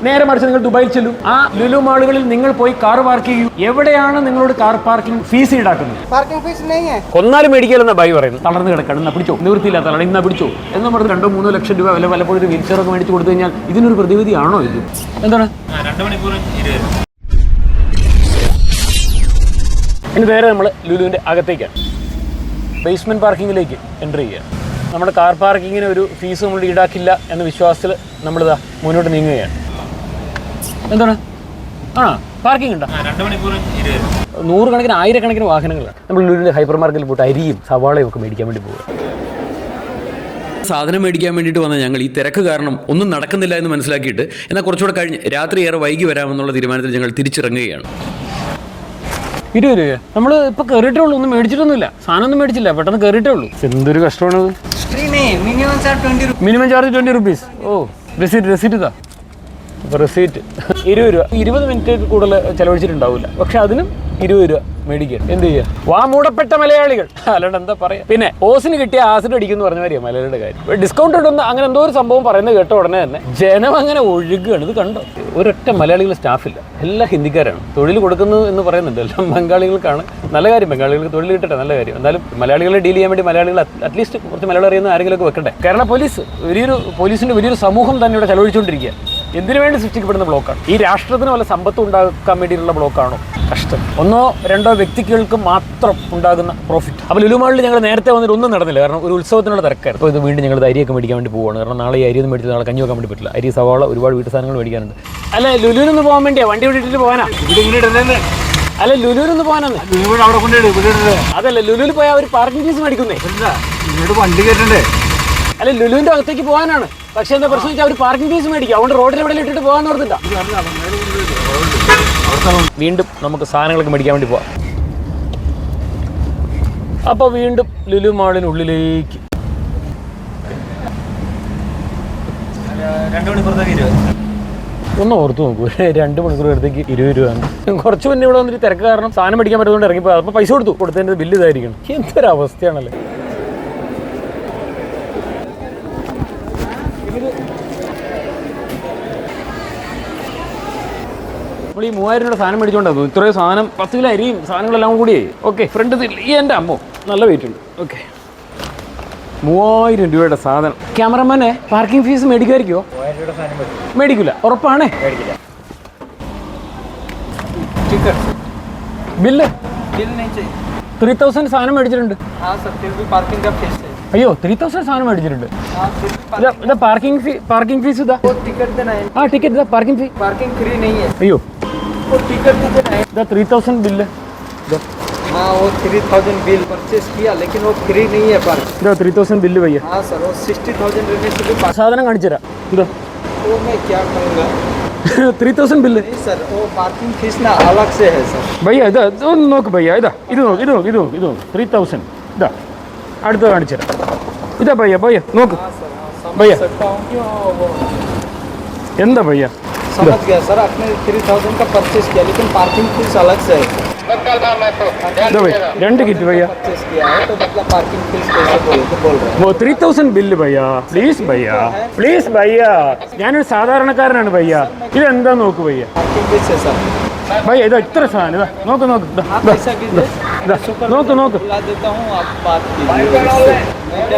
നേരെ മറിച്ച് നിങ്ങൾ ദുബായിൽ ചെല്ലും. ആ ലുലു മാളുകളിൽ നിങ്ങൾ പോയി കാർ പാർക്ക് ചെയ്യൂ. എവിടെയാണ് നിങ്ങളോട് കാർ പാർക്കിംഗ് ഫീസ് ഈടാക്കുന്നത്? കൊന്നാലും മേടിക്കലെന്ന ബൈ പറയുന്നു. തളർന്ന് കിടക്കണം, എന്നാ പിടിച്ചോ, നിവൃത്തിയില്ലാത്ത ആളാണ്, ഇന്നാ പിടിച്ചോ എന്ന് പറഞ്ഞ് 2-3 ലക്ഷം രൂപ വില പലപ്പോഴും ഒരു വീൽ ചെയറൊക്കെ മേടിച്ച് കൊടുത്തു കഴിഞ്ഞാൽ ഇതിനൊരു പ്രതിവിധിയാണോ ഇത്? എന്താണ് 2 മണിക്കൂർ 20. ഇനി നേരെ നമ്മൾ ലുലുവിൻ്റെ അകത്തേക്കാണ്, ബേസ്മെൻറ്റ് പാർക്കിങ്ങിലേക്ക് എൻ്റർ ചെയ്യുക. നമ്മുടെ കാർ പാർക്കിങ്ങിന് ഒരു ഫീസ് നമ്മൾ ഈടാക്കില്ല എന്ന വിശ്വാസത്തിൽ നമ്മളിതാ മുന്നോട്ട് നീങ്ങുകയാണ്. എന്താണ് പാർക്കിംഗ് ഉണ്ടോ? 2 മണിക്കൂർ 20. 100 കണക്കിന് 1000 വാഹനങ്ങളാണ്. നമ്മൾ ലുലുവിൻ്റെ ഹൈപ്പർ മാർക്കറ്റിൽ പോയിട്ട് അരിയും സവാളയും ഒക്കെ മേടിക്കാൻ വേണ്ടി പോകുക. സാധനം മേടിക്കാൻ വേണ്ടിയിട്ട് വന്ന ഞങ്ങൾ ഈ തിരക്ക് കാരണം ഒന്നും നടക്കുന്നില്ല എന്ന് മനസ്സിലാക്കിയിട്ട് എന്നാൽ കുറച്ചുകൂടെ കഴിഞ്ഞ് രാത്രി ഏറെ വൈകി വരാമെന്നുള്ള തീരുമാനത്തിൽ ഞങ്ങൾ തിരിച്ചിറങ്ങുകയാണ്. 20 രൂപ നമ്മൾ ഇപ്പോൾ കയറിയിട്ടേ ഉള്ളൂ, ഒന്നും മേടിച്ചിട്ടൊന്നുമില്ല, സാധനം ഒന്നും മേടിച്ചില്ല, പെട്ടെന്ന് കയറിയിട്ടേ ഉള്ളൂ. എന്തൊരു കഷ്ടമാണത്. Minimum charge 20 rupees. ഓ റെസീറ്റ് ഇതാ. അപ്പോൾ റെസീറ്റ് 20 രൂപ. 20 മിനിറ്റ് കൂടുതൽ ചിലവഴിച്ചിട്ടുണ്ടാവില്ല, പക്ഷെ അതിനും 20 രൂപ മേടിക്കുക. എന്ത് ചെയ്യുക? വാ മൂടപ്പെട്ട മലയാളികൾ, അല്ലാണ്ട് എന്താ പറയാ. പിന്നെ ഓസിന് കിട്ടിയ ആസിഡ് അടിക്കുന്നു പറഞ്ഞ മാതിരിയാണ് മലയാളിയുടെ കാര്യം. ഡിസ്കൗണ്ട് ഇടുന്ന അങ്ങനെ എന്തോ ഒരു സംഭവം പറയുന്നത് കേട്ട ഉടനെ തന്നെ ജനം അങ്ങനെ ഒഴുകുകയാണ്. ഇത് കണ്ടോ, ഒരൊറ്റ മലയാളികൾ സ്റ്റാഫില്ല, എല്ലാം ഹിന്ദിക്കാരാണ്. തൊഴിൽ കൊടുക്കുന്നു എന്ന് പറയുന്നുണ്ട്, എല്ലാം ബംഗാളികൾക്കാണ്. നല്ല കാര്യം, ബംഗാളികൾക്ക് തൊഴിൽ കിട്ടട്ടെ, നല്ല കാര്യം. എന്നാലും മലയാളികളെ ഡീൽ ചെയ്യാൻ വേണ്ടി മലയാളികൾ അറ്റ്ലീസ്റ്റ് കുറച്ച് മലയാളം അറിയുന്ന ആരെങ്കിലുമൊക്കെ വെക്കട്ടെ. കേരള പോലീസിന്റെ വലിയൊരു സമൂഹം തന്നെ ഇവിടെ ചെലവഴിച്ചുകൊണ്ടിരിക്കുക. എന്തിനു വേണ്ടി സൃഷ്ടിക്കപ്പെടുന്ന ബ്ലോക്കാണ്? ഈ രാഷ്ട്രത്തിന് വല്ല സമ്പത്ത് ഉണ്ടാക്കാൻ വേണ്ടിയിട്ടുള്ള ബ്ലോക്കാണോ? കഷ്ടം. 1-2 വ്യക്തികൾക്ക് മാത്രം ഉണ്ടാകുന്ന പ്രോഫിറ്റ്. അപ്പോൾ ലുലു മാളിൽ ഞങ്ങൾ നേരത്തെ വന്നിട്ട് ഒന്നും നടന്നില്ല, കാരണം ഒരു ഉത്സവത്തിനുള്ള തിരക്കായിരുന്നു. അപ്പോൾ ഇത് വീണ്ടും ഞങ്ങൾ അരിയൊക്കെ മേടിക്കാൻ വേണ്ടി പോവുകയാണ്, കാരണം നാളെ ഈ അരിയൊന്നും മേടിച്ച് നാളെ കഞ്ഞി വെക്കാൻ വേണ്ടി പറ്റില്ല. അരി, സവാള, ഒരുപാട് വീട്ടു സാധനങ്ങൾ മേടിക്കാനുണ്ട്. അല്ല ലുലുവിനൊന്ന് പോകാൻ വേണ്ടിയാ വണ്ടി വിട്ടിട്ട് പോകാനാ? അല്ല ലുലുവിനൊന്ന് പോകാനാണ്. അതല്ല, ലുലുവിൽ പോയാൽ അവർ പാർക്കിംഗ് ഫീസ് മേടിക്കുന്നേ. വണ്ടി കയറ്റണ്ടേ? അല്ല ലുലുവിൻ്റെ അകത്തേക്ക് പോകാനാണ്, പക്ഷേ എന്താ പ്രശ്നം വെച്ചാൽ അവർ പാർക്കിംഗ് ഫീസ് മേടിക്കും. അതുകൊണ്ട് റോഡിൽ എവിടെ ഇട്ടിട്ട് പോകാൻ ഓർത്തില്ല. വീണ്ടും നമുക്ക് സാധനങ്ങളൊക്കെ മേടിക്കാൻ വേണ്ടി പോവാം. അപ്പോൾ വീണ്ടും ലുലു മാളിനുള്ളിലേക്ക്. 2 മണിക്കൂറത്തേക്ക് 20. ഒന്ന് ഓർത്ത് നോക്കൂ, 2 മണിക്കൂർ അടുത്തേക്ക് 20 രൂപയാണ്. കുറച്ച് മുന്നേ ഇവിടെ വന്നിട്ട് തിരക്ക് കാരണം സാധനം മേടിക്കാൻ പറ്റുന്നതുകൊണ്ട് ഇറങ്ങിപ്പോയി. അപ്പോൾ പൈസ കൊടുത്തതിൻ്റെ ബില്ല് ഇതായിരിക്കണം. എന്തൊരവസ്ഥയാണല്ലേ. നമ്മൾ ഈ 3000 രൂപ സാധനം മേടിച്ചുകൊണ്ടാകും. ഇത്രയും സാധനം 10 കിലോ അരിയും സാധനങ്ങളെല്ലാം കൂടിയായി. ഓക്കെ, ഫ്രണ്ട് ഈ എൻ്റെ അമ്മോ നല്ല വെയിറ്റ് ഉണ്ട്. ഓക്കെ, 3000 രൂപയുടെ സാധനം. ക്യാമറമാനെ പാർക്കിംഗ് ഫീസ് മേടിക്കുമായിരിക്കുമോ? മേടിക്കില്ല, ഉറപ്പാണേ? ബില്ല് 3000 സാധനം മേടിച്ചിട്ടുണ്ട്. അയ്യോ 3000 സാധനം മേടിച്ചിട്ടുണ്ട്. ഇതാ പാർക്കിംഗ് ഫീസ് ഇതാ. ആ ടിക്കറ്റ് ഇതാ, പാർക്കിംഗ് ഫീ. അയ്യോ इधर 3000 बिल है। हाँ वो 3000 बिल परचेस किया लेकिन वो फ्री नहीं है पार्क। इधर 3000 बिल भैया। हाँ सर वो 60,000 रुपये से साधन കാണിച്ചു തരാം. ഇതാ वो मैं क्या करूँगा 3000 बिल. नहीं सर वो पार्किंग फीस ना अलग से है सर. भैया ഇതാ ഒന്ന് നോക്ക് ഭയ്യ, ഇതാ ഇത് നോക്ക് 3000 ഇതാ അടുത്ത് കാണിച്ചു തരാം. ഇതാ ഭയ്യ നോക്ക് ഭയ്യ. എന്താ ഭയ്യ? समझ गया सर, आपने 3000 का परचेस किया लेकिन पार्किंग फीस अलग से है. 2 കിറ്റ് ഭയ്യ. परचेस किया है तो मतलब पार्किंग फीस कैसे बोल रहे हैं? वो 3000 ബില്ല് ഭയ്യ. പ്ലീസ് ഭയ്യ, ഞാനൊരു സാധാരണക്കാരനാണ് ഭയ്യ. ഇതെന്താ നോക്ക് ഭയ്യ. पार्किंग फीस है सर. ഭയ്യ ഇതാ ഇത്ര സാധനം ഇതാ നോക്ക് आप पैसा कीजिए നോക്ക്. बुला देता हूँ आप बात कीजिए.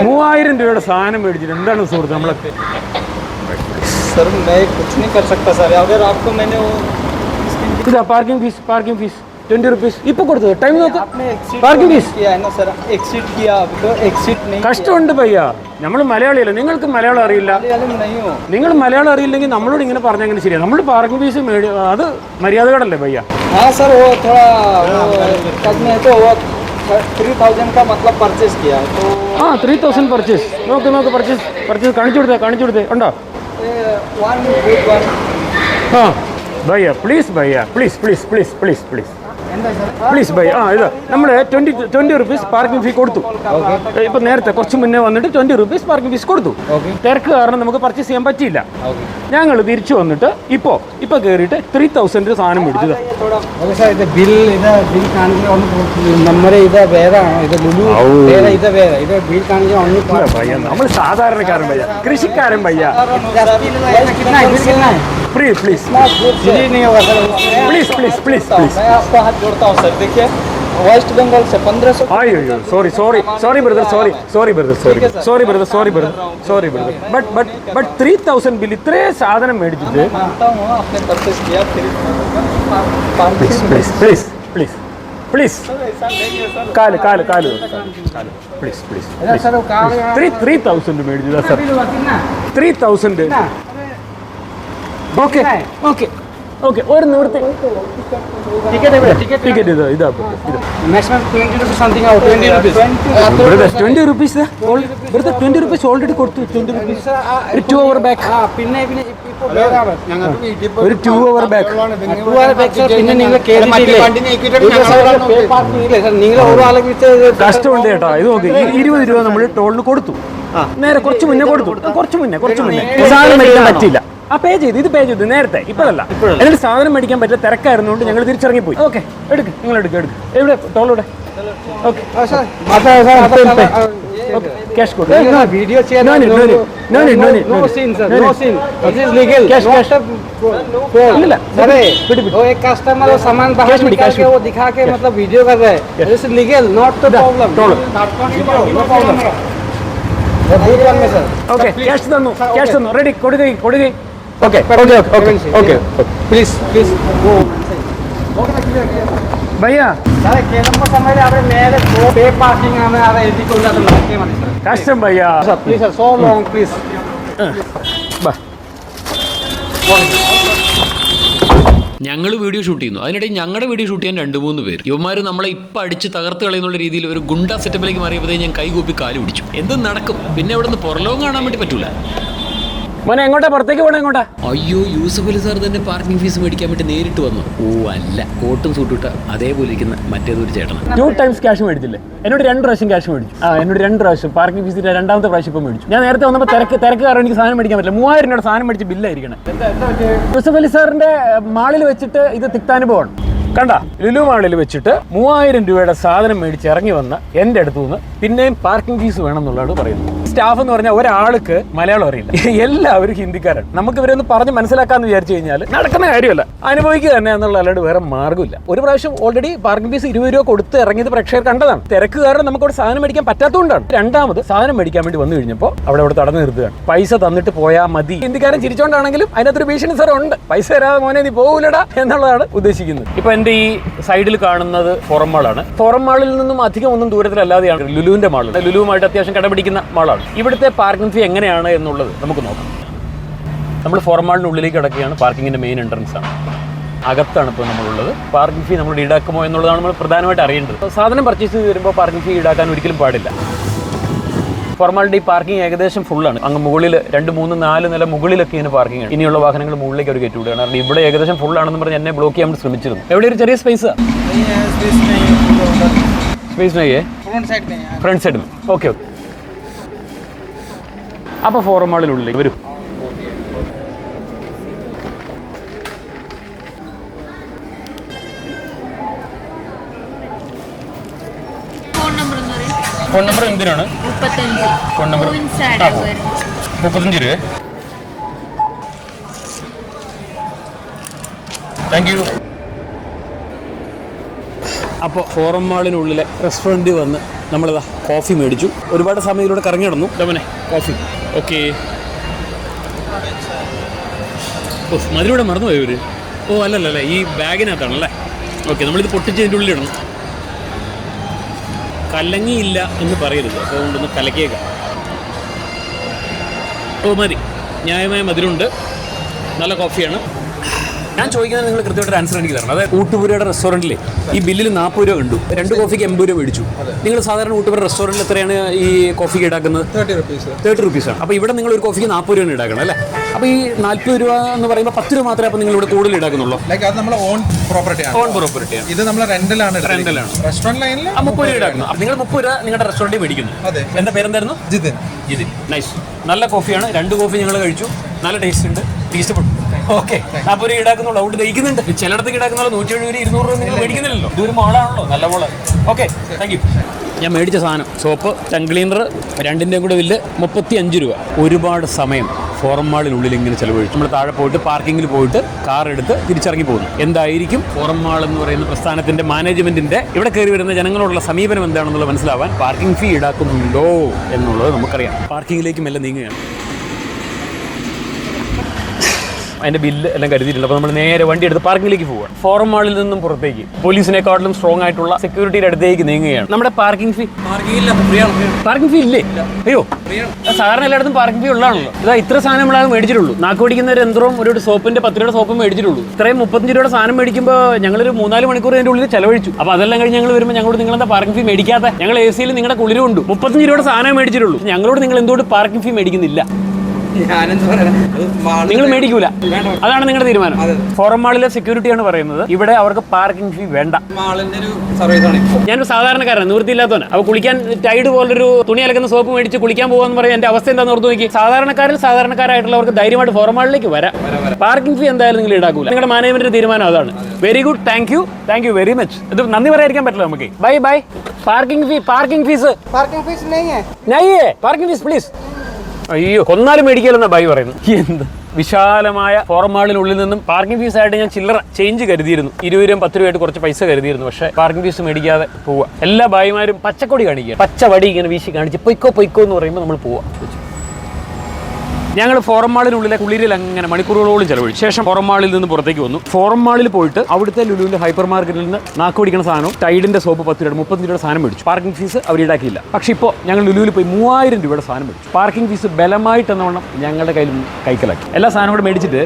3000 രൂപയുടെ സാധനം മേടിച്ചിട്ട് എന്താണ് സുഹൃത്ത് നമ്മളൊക്കെ? सर मैं कुछ नहीं कर सकता सर, अगर आपको मैंने वो ഇതാ പാർക്കിംഗ് ഫീസ് 20 റുപ്പീസ്. ഇപ്പൊ കൊടുത്തത് ടൈം നോക്ക്. आपने एक्सीट പാർക്കിംഗ് ഫീസ് किया है ना सर, एक्सीट किया आपको एक्सीट नहीं. കഷ്ടമുണ്ട് ഭയ്യ, നമ്മൾ മലയാളിയല്ല, നിങ്ങൾക്ക് മലയാളം അറിയില്ല. नहीं हो നിങ്ങൾ മലയാളം അറിയില്ലെങ്കിൽ നമ്മളോട് ഇങ്ങനെ പറഞ്ഞാൽ എങ്ങനെ ശരിയാണ്? നമ്മൾ പാർക്കിംഗ് ഫീസ് അത് മര്യാദകളല്ലേ ഭയ്യ? हाँ सर वो थोड़ा करने है तो वो 3000 का मतलब परचेस किया है तो. ആ 3000 പർച്ചേസ്. നോക്ക് പർച്ചേസ് കാണിച്ചു കൊടുത്തേ ഉണ്ടോ? ആ ഭയ്യ പ്ലീസ് ഭയ്യ. ആ ഇതാ നമ്മൾ 20 റുപ്പീസ് പാർക്കിംഗ് ഫീ കൊടുത്തു. ഇപ്പൊ നേരത്തെ കുറച്ച് മുന്നേ വന്നിട്ട് 20 റുപ്പീസ് പാർക്കിംഗ് ഫീസ് കൊടുത്തു. തിരക്ക് കാരണം നമുക്ക് പർച്ചേസ് ചെയ്യാൻ പറ്റിയില്ല. ഞങ്ങൾ തിരിച്ചു വന്നിട്ട് ഇപ്പൊ കയറിയിട്ട് 3000 സാധനം മേടിച്ചത്. बिल नंबर इधर വേറെ ഇത് ലുലു വേറെ ഇത് ബിൽ കാണിക്കാൻ ഭയ്യ നമ്മൾ സാധാരണക്കാരൻ ഭയ്യ, കൃഷിക്കാരൻ ഭയ്യ. प्लीज प्लीज जी नहीं होगा sir. Please please please please मैं आपका हाथ जोड़ता हूँ सर। देखिए वेस्ट बंगाल से 1500। अयो sorry sorry sorry brother sorry sorry brother sorry sorry brother sorry brother sorry brother but 3000 bill ഇത്രയും സാധനം മേടിച്ചിട്ട് मानता हूँ आपने परचेस किया फिर please please please please please കാല് കാല് കാല് കാല് പ്ലീസ് പ്ലീസ് सर वो कहाँ 3000 മേടിച്ചതാ സർ 3000 ഓക്കെ ഓക്കെ ഓക്കെ ഒരു നിവൃത്തി ടിക്കറ്റ് ഇതാ ഇതാ maximum 20 rupees something out 20 rupees brother 20 rupees brother 20 rupees already കൊടുത്തു 20 റുപ്പീസ് ഒരു 2 അവർ ബാക്ക് പിന്നെ പിന്നെ ഇപ്പോൾ വേറാണ് ഞങ്ങൾക്ക് വീട്ടിൽ ഒരു 2 അവർ ബാക്ക് 2 അവർ ബാക്ക് പിന്നെ നിങ്ങൾ കേറിയിട്ടില്ലേ സർ നിങ്ങൾ ഒരാളെ വിളിച്ച് കഷ്ടമുണ്ട് ചേട്ടാ ഇത് നോക്ക് 20 രൂപ നമ്മൾ ടോളിന് കൊടുത്തു നേരെ കുറച്ച് മുന്നേ കൊടുത്തു കുറച്ച് മുന്നേ സാധനം മേടിക്കാൻ പറ്റില്ല ആ പേ ചെയ്തു ഇത് പേ ചെയ്തു നേരത്തെ ഇപ്പോഴല്ല എന്നിട്ട് സാധനം മേടിക്കാൻ പറ്റില്ല തിരക്കായിരുന്നുകൊണ്ട് ഞങ്ങൾ തിരിച്ചിറങ്ങി പോയി ഓക്കെ എടുക്ക് നിങ്ങൾ എടുക്ക് എവിടെ ടോളിവിടെ ഓക്കെ ക്യാഷ് കൊടുക്കും video no scene sir no scene this is legal cash नहीं अरे वो एक कस्टमर वो सामान बाहर निकाल के वो दिखा के मतलब वीडियो कर रहा है this is legal not the problem no problem बहुत वन में सर ഓക്കെ ക്യാഷ് തന്നു റെഡി കൊടുകൈ ഓക്കെ प्लीज प्लीज वो ഭയ്യ സാറേ കേൾക്കുമ്പോൾ സമയം അവിടെ നേരെ പേ പാർക്കിംഗ് ആണ് അവിടെ എഴുതിക്കൊണ്ടത് നോക്കിയാൽ മതി സർ കഷ്ടം ഭയ്യ please sir so long please ബാ ഞങ്ങൾ വീഡിയോ ഷൂട്ട് ചെയ്യുന്നു. അതിനിടയിൽ ഞങ്ങളുടെ വീഡിയോ ഷൂട്ട് ചെയ്യാൻ 2-3 പേര്. ഇവന്മാർ നമ്മളെ ഇപ്പം അടിച്ച് തകർത്ത് കളയുന്നുള്ള രീതിയിൽ ഒരു ഗുണ്ട സെറ്റപ്പിലേക്ക് മാറിയപ്പോഴേ ഞാൻ കൈകൂപ്പി കാല് പിടിച്ചു. എന്തും നടക്കും. പിന്നെ അവിടെ നിന്ന് പുറലോകം കാണാൻ വേണ്ടി പറ്റൂല. മോനെ എങ്ങോട്ടാ പുറത്തേക്ക് പോകണം എങ്ങോട്ടാ? അയ്യോ യൂസഫ് അലി സാർ തന്നെ പാർക്കിംഗ് ഫീസ് മേടിക്കാൻ വേണ്ടി നേരിട്ട് വന്നു. ഓ അല്ല, കോട്ടും സൂട്ടിട്ട അതേപോലെ ഇരിക്കുന്ന മറ്റേതൊരു ചേട്ടനാണ്. 2 times ക്യാഷ് മേടിച്ചില്ലേ? എന്നോട് 2 പ്രാവശ്യം ക്യാഷ് മേടിച്ചു. എന്നോട് 2 പ്രാവശ്യം പാർക്കിംഗ് ഫീസിന്റെ 2ാമത്തെ പ്രാവശ്യം ഇപ്പം മേടിച്ചു. ഞാൻ നേരത്തെ വന്നപ്പോൾ തിരക്ക് കാരണം എനിക്ക് സാധനം മേടിക്കാൻ പറ്റില്ല. 3000 രൂപയുടെ സാധനം മേടിച്ച് ബില്ലായിരിക്കണം. യൂസഫ് അലി സാറിന്റെ മാളിൽ വെച്ചിട്ട് ഇത് തിക്താനുഭവമാണ്. കണ്ട ലുലു മാളിൽ വെച്ചിട്ട് 3000 രൂപയുടെ സാധനം മേടിച്ച് ഇറങ്ങി വന്ന എൻ്റെ അടുത്തു നിന്ന് പിന്നെയും പാർക്കിംഗ് ഫീസ് വേണം എന്നുള്ളതാണ് പറയുന്നത്. സ്റ്റാഫ് എന്ന് പറഞ്ഞാൽ ഒരാൾക്ക് മലയാളം അറിയില്ല, എല്ലാവരും ഹിന്ദിക്കാരാണ്. നമുക്ക് ഇവരൊന്ന് പറഞ്ഞ് മനസ്സിലാക്കാന്ന് വിചാരിച്ചു കഴിഞ്ഞാൽ നടക്കുന്ന കാര്യമല്ല, അനുഭവിക്കുക തന്നെ എന്നുള്ള അല്ലാണ്ട് വേറെ മാർഗ്ഗമില്ല. ഒരു പ്രാവശ്യം ഓൾറെഡി പാർക്കിംഗ് ഫീസ് 20 രൂപ കൊടുത്ത് ഇറങ്ങിയത് പ്രേക്ഷകർ കണ്ടതാണ്. തിരക്ക് കാരണം നമുക്ക് അവിടെ സാധനം മേടിക്കാൻ പറ്റാത്തതുകൊണ്ടാണ്. രണ്ടാമത് സാധനം മേടിക്കാൻ വേണ്ടി വന്നു കഴിഞ്ഞപ്പോൾ അവിടെ തടഞ്ഞു നിർത്തുകയാണ്. പൈസ തന്നിട്ട് പോയാൽ മതി. ഹിന്ദിക്കാരൻ ചിരിച്ചോണ്ടാണെങ്കിലും അതിനകത്തൊരു ഭീഷണി സാർ ഉണ്ട്. പൈസ തരാതെ മോനെ നീ പോകൂലടാ എന്നുള്ളതാണ് ഉദ്ദേശിക്കുന്നത്. ഇപ്പൊ എൻ്റെ ഈ സൈഡിൽ കാണുന്നത് ഫോറം മാളാണ്. ഫോറം മാളിൽ നിന്നും അധികം ഒന്നും ദൂരത്തിലല്ലാതെയാണ് ലുലുവിന്റെ മാൾ. ലുലുവുമായിട്ട് അത്യാവശ്യം കടപിടിക്കുന്ന മാളാണ്. ഇവിടുത്തെ പാർക്കിംഗ് ഫീ എങ്ങനെയാണ് എന്നുള്ളത് നമുക്ക് നോക്കാം. നമ്മൾ ഫോറം മാളിൻ്റെ ഉള്ളിലേക്ക് കിടക്കുകയാണ്. പാർക്കിങ്ങിന്റെ മെയിൻ എൻട്രൻസ് ആണ്. അകത്താണ് ഇപ്പോൾ നമ്മളുള്ളത്. പാർക്കിംഗ് ഫീ നമ്മൾ ഈടാക്കുമോ എന്നുള്ളതാണ് നമ്മൾ പ്രധാനമായിട്ട് അറിയേണ്ടത്. സാധനം പർച്ചേസ് ചെയ്ത് വരുമ്പോൾ പാർക്കിംഗ് ഫീ ഈടാക്കാൻ ഒരിക്കലും പാടില്ല. ഫോർമാലിറ്റി പാർക്കിംഗ് ഏകദേശം ഫുള്ളാണ്. അങ്ങ് മുകളിൽ 2, 3, 4 നില മുകളിലൊക്കെ ഇതിന് പാർക്കിംഗ് ആണ്. ഇനിയുള്ള വാഹനങ്ങൾ മുകളിലേക്ക് അവർ കയറ്റിവിടുകയാണ്. കാരണം ഇവിടെ ഏകദേശം ഫുള്ളാണെന്ന് പറഞ്ഞ് എന്നെ ബ്ലോക്ക് ചെയ്യാൻ ശ്രമിച്ചിരുന്നു. എവിടെ ഒരു ചെറിയ സ്പേസ് ഫ്രണ്ട് സൈഡിൽ. ഓക്കെ അപ്പോൾ ഫോറം മാളിനുള്ളിലേക്ക് വരും. ഫോൺ നമ്പർ എന്തിനാണ്? ഫോൺ നമ്പർ 35 രൂപ. Thank you. അപ്പോൾ ഫോറം മാളിനുള്ളിലെ റെസ്റ്റോറൻറ്റിൽ വന്ന് നമ്മളിതാ കോഫി മേടിച്ചു. ഒരുപാട് സമയത്തിലൂടെ കറങ്ങി നടന്നു. ഡമനെ കോഫി. ഓക്കെ. ഓ മതിലൂടെ മറന്നുപോയി ഇവർ. ഓ അല്ലല്ലേ, ഈ ബാഗിനകത്താണല്ലേ. ഓക്കെ, നമ്മളിത് പൊട്ടിച്ച് ഇതിൻ്റെ ഉള്ളിലിടണം. കലങ്ങിയില്ല എന്ന് പറയരുത്, അതുകൊണ്ടൊന്ന് കലക്കിയേക്കാം. ഓ മതി, ന്യായമായ മധുരമുണ്ട്, നല്ല കോഫിയാണ്. ഞാൻ ചോദിക്കുന്നത് നിങ്ങൾ കൃത്യമായിട്ട് ആൻസർ എനിക്ക് തരണം. അതായത് ഊട്ടുപുരയുടെ റെസ്റ്റോറൻറ്റിൽ ഈ ബില്ലിൽ 40 രൂപ കണ്ടു. 2 കോഫിക്ക് 80 രൂപ മേടിച്ചു. നിങ്ങൾ സാധാരണ ഊട്ടുപുര റെസ്റ്റോറൻറ്റിൽ എത്രയാണ് ഈ കോഫിക്ക് ഈടാക്കുന്നത്? 30 റുപ്പീസാണ്. അപ്പോൾ ഇവിടെ നിങ്ങൾ ഒരു കോഫിക്ക് 40 രൂപ ഈടാക്കണം അല്ലേ? അപ്പോൾ ഈ 40 രൂപ എന്ന് പറയുമ്പോൾ 10 രൂപ മാത്രമേ അപ്പോൾ നിങ്ങൾ ഇവിടെ കൂടുതൽ ഈടാക്കുന്നുള്ളൂ. അത് നമ്മുടെ ഓൺ പ്രോപ്പർട്ടിയാണ്. ഇത് നമ്മൾ റെന്റലാണ്. റെസ്റ്റോറന്റ് ലൈനിൽ 30 രൂപ ഈടാക്കുന്നു. അപ്പോൾ നിങ്ങൾ 30 രൂപ നിങ്ങളുടെ റെസ്റ്റോറൻറ്റിൽ മേടിക്കുന്നു. എൻ്റെ പേരെന്തായിരുന്നു? ജിതിൻ. നൈസ്. നല്ല കോഫിയാണ്. 2 കോഫി ഞങ്ങൾ കഴിച്ചു. നല്ല ടേസ്റ്റ് ഉണ്ട്. ഇഷ്ടപ്പെട്ടു. ഓക്കെ, 40 രൂപ ഈടാക്കുന്നുള്ളൂ. അവിടെ ദഹിക്കുന്നുണ്ട്. ചിലയിടത്തേക്ക് ഈടാക്കുന്നുള്ള 170 രൂപ 200 രൂപ നിങ്ങൾ മേടിക്കുന്നില്ലല്ലോ. ഇതൊരു മോളാണല്ലോ, നല്ല മോള്. Okay, thank you. ഞാൻ മേടിച്ച സാധനം സോപ്പ്, ടങ് ക്ലീനർ, 2ൻ്റെയും കൂടെ ബില്ല് 35 രൂപ. ഒരുപാട് സമയം ഫോറം മാളിനുള്ളിൽ ഇങ്ങനെ ചെലവഴിച്ചു. നമ്മൾ താഴെ പോയിട്ട് പാർക്കിങ്ങിൽ പോയിട്ട് കാർ എടുത്ത് തിരിച്ചിറങ്ങി പോകുന്നു. എന്തായിരിക്കും ഫോറം മാൾ എന്ന് പറയുന്ന പ്രസ്ഥാനത്തിന്റെ മാനേജ്മെന്റിന്റെ ഇവിടെ കയറി വരുന്ന ജനങ്ങളോടുള്ള സമീപനം എന്താണെന്നുള്ളത് മനസ്സിലാവാൻ പാർക്കിംഗ് ഫീ ഈടാക്കുന്നുണ്ടോ എന്നുള്ളത് നമുക്കറിയാം. പാർക്കിങ്ങിലേക്ക് മെല്ലെ നീങ്ങുകയാണ്. അതിന്റെ ബില്ല് എല്ലാം കരുതിയിട്ടുണ്ട്. അപ്പോൾ നമ്മൾ നേരെ വണ്ടി എടുത്ത് പാർക്കിങ്ങിലേക്ക് പോവുക. ഫോറം മാളിൽ നിന്നും പുറത്തേക്ക് പോലീസിനെക്കാട്ടിലും സ്ട്രോങ് ആയിട്ടുള്ള സെക്യൂരിറ്റിയുടെ അടുത്തേക്ക് നീങ്ങുകയാണ്. നമ്മുടെ പാർക്കിംഗ് ഫീ പാർക്കിംഗ് ഫീ ഇല്ലേ? അയ്യോ, സാധാരണ എല്ലായിടത്തും പാർക്കിംഗ് ഫീ ഉള്ളതാണല്ലോ. ഇതാ ഇത്ര സാധനം നമ്മളാണ് മേടിച്ചിട്ടുള്ളൂ. നാക്ക് പിടിക്കുന്ന ഒരു യന്ത്രവും ഒരു സോപ്പിന്റെ 10 രൂപയുടെ സോപ്പും മേടിച്ചിട്ടുള്ളൂ. ഇത്രയും 35 രൂപയുടെ സാധനം മേടിക്കുമ്പോൾ ഞങ്ങളൊരു 3-4 മണിക്കൂർ അതിൻ്റെ ഉള്ളിൽ ചെലവഴിച്ചു. അപ്പോൾ അതെല്ലാം കഴിഞ്ഞ് ഞങ്ങൾ വരുമ്പോൾ ഞങ്ങളോട് നിങ്ങളെന്താ പാർക്കിംഗ് ഫീ മേടിക്കാത്ത? ഞങ്ങൾ AC-യിൽ നിങ്ങളുടെ കുളിരും ഉണ്ട്. 35 രൂപയുടെ സാധനം മേടിച്ചിട്ടുള്ളൂ. ഞങ്ങളോട് നിങ്ങൾ എന്തുകൊണ്ട് പാർക്കിംഗ് ഫീ മേടിക്കുന്നില്ല? നിങ്ങൾ മേടിക്കൂല, അതാണ് നിങ്ങളുടെ തീരുമാനം. ഫോറം മാളിലെ സെക്യൂരിറ്റിയാണ് പറയുന്നത് ഇവിടെ അവർക്ക് പാർക്കിംഗ് ഫീ വേണ്ട. ഞാനൊരു സാധാരണക്കാരനാണ്, നിവൃത്തിയില്ലാത്തവനാണ്. അപ്പോൾ കുളിക്കാൻ ടൈഡ് പോലൊരു തുണി അലക്കുന്ന സോപ്പ് മേടിച്ച് കുളിക്കാൻ പോകാന്ന് പറയാൻ എന്റെ അവസ്ഥ എന്താണെന്ന് ഓർത്ത് നോക്കി. സാധാരണക്കാരായിട്ടുള്ളവർക്ക് ധൈര്യമായിട്ട് ഫോറം മാളിലേക്ക് വരാം. പാർക്കിംഗ് ഫീ എന്തായാലും നിങ്ങൾ ഈടാക്കൂല. നിങ്ങളുടെ മാനേജ്മെന്റിന്റെ തീരുമാനം അതാണ്. Very good, thank you very much. ഇത് നന്ദി പറയാതിരിക്കാൻ പറ്റില്ല നമുക്ക്. Bye. Parking fees parking fees please. അയ്യോ, കൊന്നാലും മേടിക്കലെന്നാ ബൈ പറയുന്നു. എന്ത് വിശാലമായ ഫോറം മാളിനുള്ളിൽ നിന്നും പാർക്കിംഗ് ഫീസ് ആയിട്ട് ഞാൻ ചില്ലറ ചേഞ്ച് കരുതിയിരുന്നു. 20 രൂപയും 10 രൂപയായിട്ട് കുറച്ച് പൈസ കരുതിയിരുന്നു. പക്ഷേ പാർക്കിംഗ് ഫീസ് മേടിക്കാതെ പോവുക. എല്ലാ ബായിമാരും പച്ചക്കൊടി കാണിക്കുക, പച്ചവടി ഇങ്ങനെ വീശി കാണിച്ച് പൊയ്ക്കോ എന്ന് പറയുമ്പോൾ നമ്മൾ പോവുക. ഞങ്ങൾ ഫോറം മാളിനുള്ളിലെ കുളിരിൽ അങ്ങനെ മണിക്കൂറുകളോളം ചെലവഴിച്ചു. ശേഷം ഫോറം മാളിൽ നിന്ന് പുറത്തേക്ക് വന്നു. ഫോറം മാളിൽ പോയിട്ട് അവിടുത്തെ ലുലുവിന്റെ ഹൈപ്പർ മാർക്കറ്റിൽ നിന്ന് നാക്ക് പിടിക്കുന്ന സാധനവും ടൈഡിന്റെ സോപ്പ് 10 രൂപ 35 രൂപയുടെ സാധനം മേടിച്ചു. പാർക്കിംഗ് ഫീസ് അവർ ഈടാക്കിയില്ല. പക്ഷേ ഇപ്പോൾ ഞങ്ങൾ ലുലുവിൽ പോയി 3000 രൂപയുടെ സാധനം മേടിച്ചു. പാർക്കിംഗ് ഫീസ് ബലമായിട്ട് എന്നവണ്ണം ഞങ്ങളുടെ കയ്യിൽ കൈക്കലാക്കി. എല്ലാ സാധനവും കൂടെ മേടിച്ചിട്ട്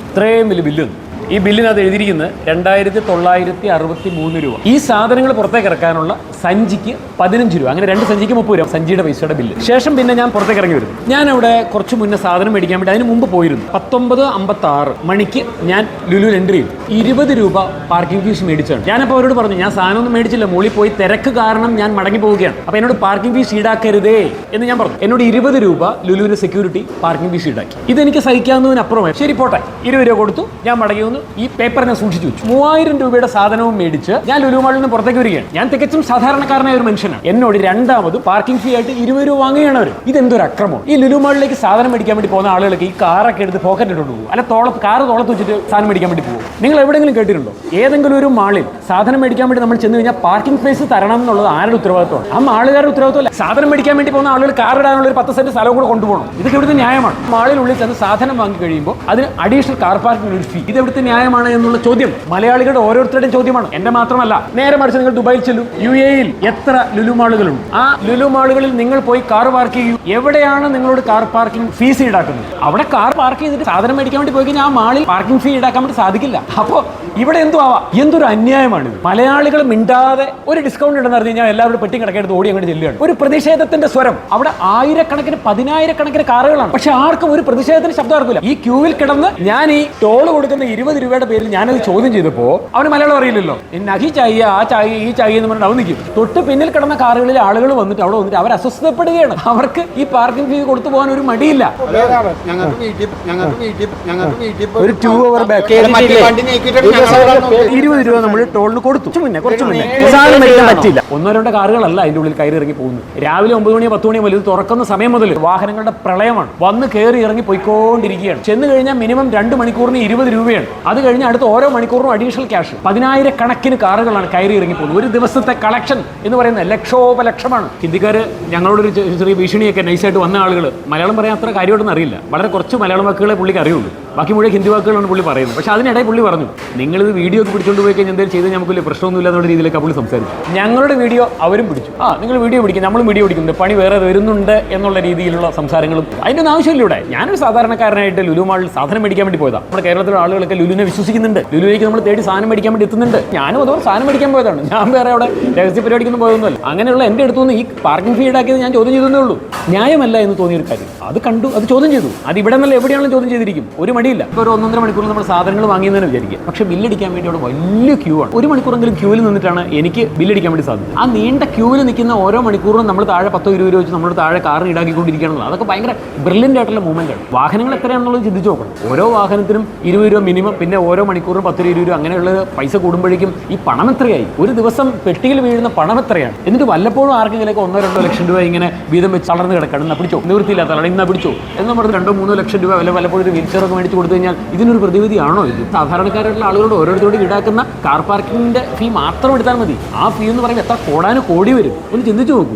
ഇത്രയും വലിയ ബില്ല് വന്നു. ഈ ബില്ലിനകത്ത് എഴുതിയിരിക്കുന്നത് 2963 രൂപ. ഈ സാധനങ്ങൾ പുറത്തേക്ക് ഇറക്കാനുള്ള സഞ്ചിക്ക് 15 രൂപ. അങ്ങനെ 2 സഞ്ചിക്ക് 30 രൂപ സഞ്ചിയുടെ പൈസയുടെ ബില്ല്. ശേഷം പിന്നെ ഞാൻ പുറത്തേക്ക് ഇറങ്ങി വരുന്നു. ഞാൻ അവിടെ കുറച്ച് മുന്നേ സാധനം മേടിക്കാൻ വേണ്ടി അതിന് മുമ്പ് പോയിരുന്നു. 19:56 മണിക്ക് ഞാൻ ലുലുവിൽ എൻട്രി ചെയ്തു. 20 രൂപ പാർക്കിംഗ് ഫീസ് മേടിച്ചാണ്. ഞാനപ്പോൾ അവരോട് പറഞ്ഞു, ഞാൻ സാധനമൊന്നും മേടിച്ചില്ല, മുകളിൽ പോയി തിരക്ക് കാരണം ഞാൻ മടങ്ങി പോവുകയാണ്. അപ്പോൾ എന്നോട് പാർക്കിംഗ് ഫീസ് ഈടാക്കരുതേ എന്ന് ഞാൻ പറഞ്ഞു. എന്നോട് 20 രൂപ ലുലുവിന്റെ സെക്യൂരിറ്റി പാർക്കിംഗ് ഫീസ് ഈടാക്കി. ഇതെനിക്ക് സഹിക്കാവുന്നതിനപ്പുറമായി. ശരി പോട്ടെ, 20 രൂപ കൊടുത്തു. ഞാൻ മടങ്ങി വന്നു. ഈ പേപ്പറിനെ സൂക്ഷിച്ചു വെച്ചു. 3000 രൂപയുടെ സാധനവും മേടിച്ച് ഞാൻ ലുലു മാളിൽ നിന്ന് പുറത്തേക്ക് വരികയാണ്. ഞാൻ തികച്ചും സാധാരണക്കാരനായ ഒരു മനുഷ്യനാണ്. എന്നോട് രണ്ടാമത് പാർക്കിംഗ് ഫീ ആയിട്ട് 20 രൂപ വാങ്ങുകയാണ് അവർ. ഇതെന്തൊരു അക്രമം! ഈ ലുലു മാളിലേക്ക് സാധനം മേടിക്കാൻ വേണ്ടി പോകുന്ന ആളുകൾക്ക് ഈ കാറൊക്കെ എടുത്ത് പോക്കറ്റ് ഇട്ടു പോകും, അല്ല കാറ് തോളത്ത് വെച്ചിട്ട് സാധനം മേടിക്കാൻ വേണ്ടി പോകും. നിങ്ങൾ എവിടെയെങ്കിലും കേട്ടിട്ടുണ്ടോ ഏതെങ്കിലും ഒരു മാളിൽ സാധനം മേടിക്കാൻ വേണ്ടി നമ്മൾ ചെന്ന് കഴിഞ്ഞാൽ പാർക്കിംഗ് പ്ലേസ് തരണം എന്നുള്ളത് ആരുടെ ഉത്തരവാദിത്വമാണ്? ആ മാളുകാരുടെ ഉത്തരവാദിത്വമല്ല. സാധനം മേടിക്കാൻ വേണ്ടി പോകുന്ന ആളുകൾ കാർ ഇടാനുള്ള ഒരു 10 സെന്റ് സ്ഥലവും കൂടെ കൊണ്ടുപോകണം. ഇതൊക്കെ ഇവിടുത്തെ ന്യായമാണ്? മാളിനുള്ളിൽ ചെന്ന് സാധനം വാങ്ങി കഴിയുമ്പോൾ അതിന് അഡീഷണൽ കാർ പാർക്കിംഗ് ഒരു ഫീ. ഇത് എവിടുത്തെ ന്യായമാണ് എന്നുള്ള ചോദ്യം മലയാളികളുടെ ഓരോരുത്തരുടെയും ചോദ്യമാണ്, എന്റെ മാത്രമല്ല. നേരെ മറിച്ച് നിങ്ങൾ ദുബായിൽ ചെല്ലും, UAE-യിൽ എത്ര ലുലു മാളുകളുണ്ട്. ആ ലുലു മാളുകളിൽ നിങ്ങൾ പോയി കാർ പാർക്ക് ചെയ്യൂ. എവിടെയാണ് നിങ്ങളോട് കാർ പാർക്കിംഗ് ഫീസ് ഈടാക്കുന്നത്? അവിടെ കാർ പാർക്ക് ചെയ്തിട്ട് സാധനം മേടിക്കാൻ വേണ്ടി പോയി കഴിഞ്ഞാൽ ആ മാളിൽ പാർക്കിംഗ് ഫീ ഈടാക്കാൻ വേണ്ടി സാധിക്കില്ല. അപ്പോൾ ഇവിടെ എന്തോ ആവാം. എന്തൊരു അന്യായമാണിത്. മലയാളികൾ മിണ്ടാതെ ഒരു ഡിസ്കൗണ്ട് ഉണ്ടെന്ന് പറഞ്ഞു കഴിഞ്ഞാൽ എല്ലാവരും പെട്ടി കിടക്കെടുത്ത് ഓടി അങ്ങോട്ട് ചെല്ലുകയാണ്. ഒരു പ്രതിഷേധത്തിന്റെ സ്വരം. അവിടെ 1000-കണക്കിന് 10000-കണക്കിന് കാറുകളാണ്. പക്ഷെ ആർക്കും ഒരു പ്രതിഷേധത്തിന് ശബ്ദം ആർക്കില്ല. ഈ ക്യൂവിൽ കിടന്ന് ഞാൻ ഈ ടോള് കൊടുക്കുന്ന 20 രൂപയുടെ പേരിൽ ഞാനത് ചോദ്യം ചെയ്തപ്പോ അവന് മലയാളം അറിയില്ലല്ലോ. നഹി ചായ, ആ ചായ, ഈ ചായ എന്ന് പറഞ്ഞിട്ട് അവൻ നിൽക്കും. തൊട്ട് പിന്നിൽ കിടന്ന കാറുകളിൽ ആളുകൾ വന്നിട്ട് അവിടെ വന്നിട്ട് അവർ അസ്വസ്ഥപ്പെടുകയാണ്. അവർക്ക് ഈ പാർക്കിംഗ് ഫീ കൊടുത്തു പോകാൻ ഒരു മടിയില്ല. ഒരു 2 hour ബാക്ക് 20 രൂപ നമ്മൾ ടോളിന് കൊടുത്തു. കുറച്ച് മുന്നേ പറ്റില്ല. 1-2 കാറുകളല്ല അതിന്റെ ഉള്ളിൽ കയറി ഇറങ്ങി പോകുന്നു. രാവിലെ 9 മണി 10 മണി മുതൽ ഇത് തുറക്കുന്ന സമയം മുതൽ വാഹനങ്ങളുടെ പ്രളയമാണ്. വന്ന് കയറി ഇറങ്ങി പോയിക്കൊണ്ടിരിക്കുകയാണ്. ചെന്ന് കഴിഞ്ഞാൽ മിനിമം 2 മണിക്കൂറിന് 20 രൂപയാണ്. അത് കഴിഞ്ഞ് അടുത്ത ഓരോ മണിക്കൂറിനും അഡീഷണൽ ക്യാഷ്. 10000-കണക്കിന് കാറുകളാണ് കയറി ഇറങ്ങി പോകുന്നത്. ഒരു ദിവസത്തെ കളക്ഷൻ എന്ന് പറയുന്നത് ലക്ഷോപലക്ഷമാണ്. ഹിന്ദിക്കാർ ഞങ്ങളോടൊരു ചെറിയ ഭീഷണിയൊക്കെ നൈസായിട്ട് വന്ന ആളുകൾ മലയാളം പറയാൻ അത്ര കാര്യമായിട്ടൊന്നും അറിയില്ല. വളരെ കുറച്ച് മലയാളം വാക്കുകളെ പുള്ളിക്ക് അറിയുള്ളൂ. ബാക്കി മുഴുവൻ ഹിന്ദി വാക്കുകളാണ് പുള്ളി പറയുന്നത്. പക്ഷേ അതിനിടയിൽ പുള്ളി പറഞ്ഞു, നിങ്ങളിത് വീഡിയോ ഒക്കെ പിടിച്ചുകൊണ്ട് പോയി കഴിഞ്ഞാൽ എന്തെങ്കിലും ചെയ്ത് നമുക്ക് വലിയ പ്രശ്നമൊന്നുമില്ല എന്നുള്ള രീതിയിലൊക്കെ പുള്ളി സംസാരിച്ചു. ഞങ്ങളുടെ വീഡിയോ അവരും പിടിച്ചു. നിങ്ങൾ വീഡിയോ പിടിക്കും, നമ്മളും വീഡിയോ പിടിക്കുന്നുണ്ട്, പണി വേറെ വരുന്നുണ്ട് എന്നുള്ള രീതിയിലുള്ള സംസാരങ്ങളും. അതിൻ്റെ ഒന്നും ആവശ്യമില്ല. ഇവിടെ ഞാനൊരു സാധാരണക്കാരനായിട്ട് ലുലു മാളിൽ സാധനം മേടിക്കാൻ വേണ്ടി പോയതാണ്. നമ്മുടെ കേരളത്തിലെ ആളുകളൊക്കെ ലുലുവിനെ വിശ്വസിക്കുന്നുണ്ട്. ലുലുവിലേക്ക് നമ്മൾ തേടി സാധനം മേടിക്കാൻ വേണ്ടി എത്തുന്നുണ്ട്. ഞാനും അതുപോലെ സാധനം മേടിക്കാൻ പോയതാണ്. ഞാൻ വേറെ അവിടെ രഹസ്യ പരിപാടിക്കൊന്നും പോയതൊന്നുമല്ല. അങ്ങനെയുള്ള എൻ്റെ അടുത്തുനിന്ന് ഈ പാർക്കിംഗ് ഫീ ഈടാക്കിയത് ഞാൻ ചോദ്യം ചെയ്തേ ഉള്ളൂ. ന്യായമല്ല എന്ന് തോന്നിയൊരു കാര്യം അത് കണ്ടു, അത് ചോദ്യം ചെയ്തു. അത് ഇവിടെ നിന്നല്ല എവിടെയാണെങ്കിലും ചോദ്യം ചെയ്തിരിക്കും. ഒരു മടി മടിയില്ല. ഇപ്പോൾ ഒരു 1.5 മണിക്കൂർ നമ്മൾ സാധനങ്ങൾ വാങ്ങിയെന്ന് വിചാരിക്കുക, പക്ഷേ ബില്ലടിക്കാൻ വേണ്ടി അവിടെ വലിയ ക്യൂ ആണ്. 1 മണിക്കൂറെങ്കിലും ക്യൂവിൽ നിന്നിട്ടാണ് എനിക്ക് ബില്ലടിക്കാൻ വേണ്ടി സാധിക്കും. ആ നീണ്ട ക്യൂവിൽ നിൽക്കുന്ന ഓരോ മണിക്കൂറും നമ്മൾ താഴെ 10-20 രൂപ വെച്ച് നമ്മൾ താഴെ കാറിന് ഈടാക്കിക്കൊണ്ടിരിക്കുകയാണെന്നുള്ളത് അതൊക്കെ ഭയങ്കര ബ്രില്യൻ്റ് ആയിട്ടുള്ള മൂവ്മെൻ്റാണ്. വാഹനങ്ങൾ എത്രയാണെന്നുള്ളത് ചിന്തിച്ച് നോക്കണം. ഓരോ വാഹനത്തിനും 20 രൂപ മിനിമം, പിന്നെ ഓരോ മണിക്കൂറും 10-20 രൂപ, അങ്ങനെയുള്ള പൈസ കൂടുമ്പോഴേക്കും ഈ പണം എത്രയായി? ഒരു ദിവസം പെട്ടിയിൽ വീഴുന്ന പണം എത്രയാണ്? എന്നിട്ട് വല്ലപ്പോഴും ആർക്കെങ്കിലൊക്കെ 1-2 ലക്ഷം രൂപ ഇങ്ങനെ വീതം വെച്ച് തളർന്ന് കിടക്കണം, എന്നാ പിടിച്ചോ, നിവൃത്തിയില്ലാത്ത ആളാണ് ഇന്നാ പിടിച്ചോ എന്ന് നമ്മൾ 2-3 ലക്ഷം രൂപ വല്ലപ്പോഴും ഒരു വീൽ ചെയറൊക്കെ മേടിച്ച് കൊടുത്തു കഴിഞ്ഞാൽ ഇതിനൊരു പ്രതിവിധിയാണോ? ഇത് സാധാരണക്കാരായിട്ടുള്ള ആളുകളോട് ഓരോരുത്തരോട് ഈടാക്കുന്ന കാർ പാർക്കിങ്ങിന്റെ ഫീ മാത്രം എടുത്താൽ മതി. ആ ഫീ എന്ന് പറയുമ്പോൾ എത്ര കോടാനും കോടി വരും ഒന്ന് ചിന്തിച്ചു നോക്കൂ.